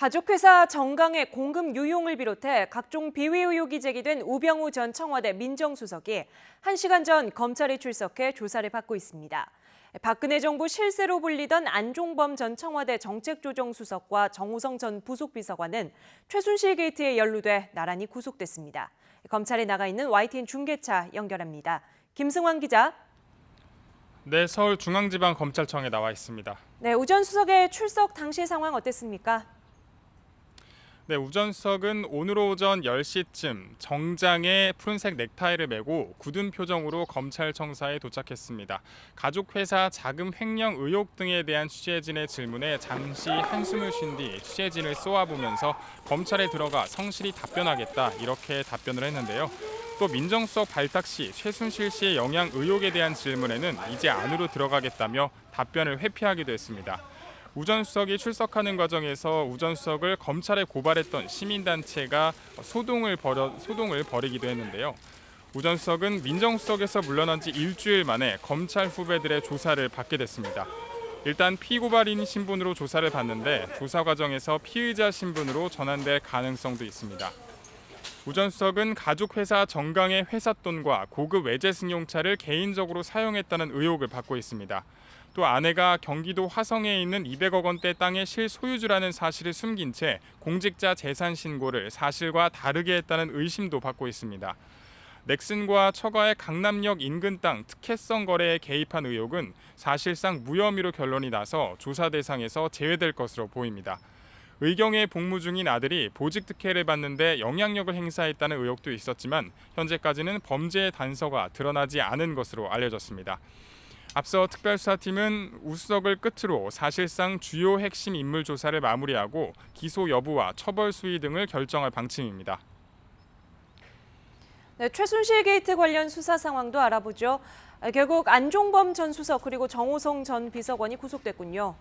가족회사 정강의 공급 유용을 비롯해 각종 비위 의혹이 제기된 우병우 전 청와대 민정수석이 1시간 전 검찰에 출석해 조사를 받고 있습니다. 박근혜 정부 실세로 불리던 안종범 전 청와대 정책조정수석과 정호성 전 부속비서관은 최순실 게이트에 연루돼 나란히 구속됐습니다. 검찰에 나가 있는 YTN 중계차 연결합니다. 김승환 기자. 네, 서울중앙지방검찰청에 나와 있습니다. 네, 우 전 수석의 출석 당시 상황 어땠습니까? 네, 우 전 수석은 오늘 오전 10시쯤 정장에 푸른색 넥타이를 메고 굳은 표정으로 검찰청사에 도착했습니다. 가족회사 자금 횡령 의혹 등에 대한 취재진의 질문에 잠시 한숨을 쉰 뒤 취재진을 쏘아보면서 검찰에 들어가 성실히 답변하겠다 이렇게 답변을 했는데요. 또 민정수석 발탁 시 최순실 씨의 영향 의혹에 대한 질문에는 이제 안으로 들어가겠다며 답변을 회피하기도 했습니다. 우 전 수석이 출석하는 과정에서 우 전 수석을 검찰에 고발했던 시민단체가 소동을 벌이기도 했는데요. 우 전 수석은 민정수석에서 물러난 지 일주일 만에 검찰 후배들의 조사를 받게 됐습니다. 일단 피고발인 신분으로 조사를 받는데 조사 과정에서 피의자 신분으로 전환될 가능성도 있습니다. 우 전 수석은 가족회사 정강의 회삿돈과 고급 외제 승용차를 개인적으로 사용했다는 의혹을 받고 있습니다. 또 아내가 경기도 화성에 있는 200억 원대 땅의 실소유주라는 사실을 숨긴 채 공직자 재산 신고를 사실과 다르게 했다는 의심도 받고 있습니다. 넥슨과 처가의 강남역 인근 땅 특혜성 거래에 개입한 의혹은 사실상 무혐의로 결론이 나서 조사 대상에서 제외될 것으로 보입니다. 의경에 복무 중인 아들이 보직 특혜를 받는데 영향력을 행사했다는 의혹도 있었지만 현재까지는 범죄의 단서가 드러나지 않은 것으로 알려졌습니다. 앞서 특별수사팀은 우 수석을 끝으로 사실상 주요 핵심 인물 조사를 마무리하고 기소 여부와 처벌 수위 등을 결정할 방침입니다. 네, 최순실 게이트 관련 수사 상황도 알아보죠. 결국 안종범 전 수석 그리고 정호성 전 비서관이 구속됐군요.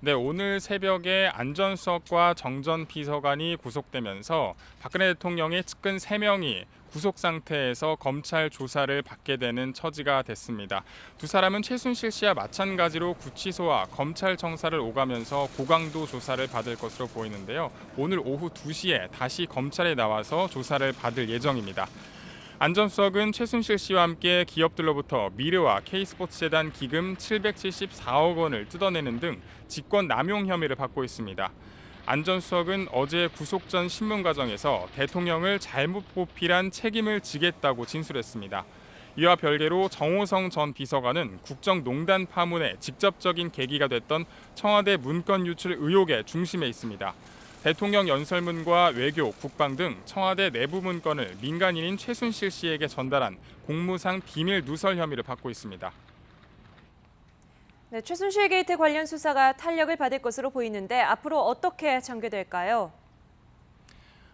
네, 오늘 새벽에 안 전 수석과 정 전 비서관이 구속되면서 박근혜 대통령의 측근 3명이 구속 상태에서 검찰 조사를 받게 되는 처지가 됐습니다. 두 사람은 최순실 씨와 마찬가지로 구치소와 검찰청사를 오가면서 고강도 조사를 받을 것으로 보이는데요. 오늘 오후 2시에 다시 검찰에 나와서 조사를 받을 예정입니다. 안 전 수석은 최순실 씨와 함께 기업들로부터 미르와 K스포츠재단 기금 774억 원을 뜯어내는 등 직권 남용 혐의를 받고 있습니다. 안 전 수석은 어제 구속 전 신문 과정에서 대통령을 잘못 보필한 책임을 지겠다고 진술했습니다. 이와 별개로 정호성 전 비서관은 국정농단 파문에 직접적인 계기가 됐던 청와대 문건 유출 의혹의 중심에 있습니다. 대통령 연설문과 외교, 국방 등 청와대 내부 문건을 민간인인 최순실 씨에게 전달한 공무상 비밀 누설 혐의를 받고 있습니다. 네, 최순실 게이트 관련 수사가 탄력을 받을 것으로 보이는데 앞으로 어떻게 전개될까요?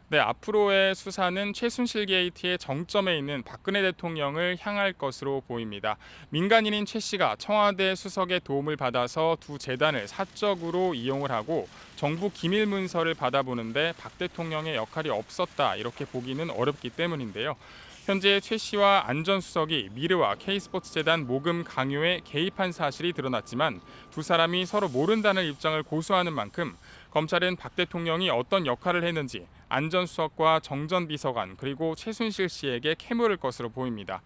네, 앞으로의 수사는 최순실 게이트의 정점에 있는 박근혜 대통령을 향할 것으로 보입니다. 민간인인 최 씨가 청와대 수석의 도움을 받아서 두 재단을 사적으로 이용을 하고 정부 기밀 문서를 받아보는데 박 대통령의 역할이 없었다 이렇게 보기는 어렵기 때문인데요. 현재 최 씨와 안 전 수석이 미르와 K스포츠재단 모금 강요에 개입한 사실이 드러났지만 두 사람이 서로 모른다는 입장을 고수하는 만큼 검찰은 박 대통령이 어떤 역할을 했는지 안 전 수석과 정 전 비서관 그리고 최순실 씨에게 캐물을 것으로 보입니다.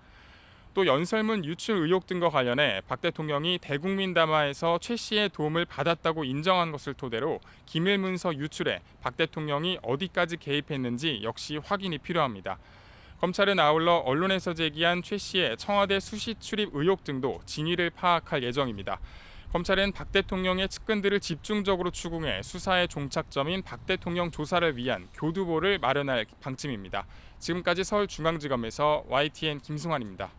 또 연설문 유출 의혹 등과 관련해 박 대통령이 대국민 담화에서 최 씨의 도움을 받았다고 인정한 것을 토대로 기밀 문서 유출에 박 대통령이 어디까지 개입했는지 역시 확인이 필요합니다. 검찰은 아울러 언론에서 제기한 최 씨의 청와대 수시 출입 의혹 등도 진위를 파악할 예정입니다. 검찰은 박 대통령의 측근들을 집중적으로 추궁해 수사의 종착점인 박 대통령 조사를 위한 교두보를 마련할 방침입니다. 지금까지 서울중앙지검에서 YTN 김승환입니다.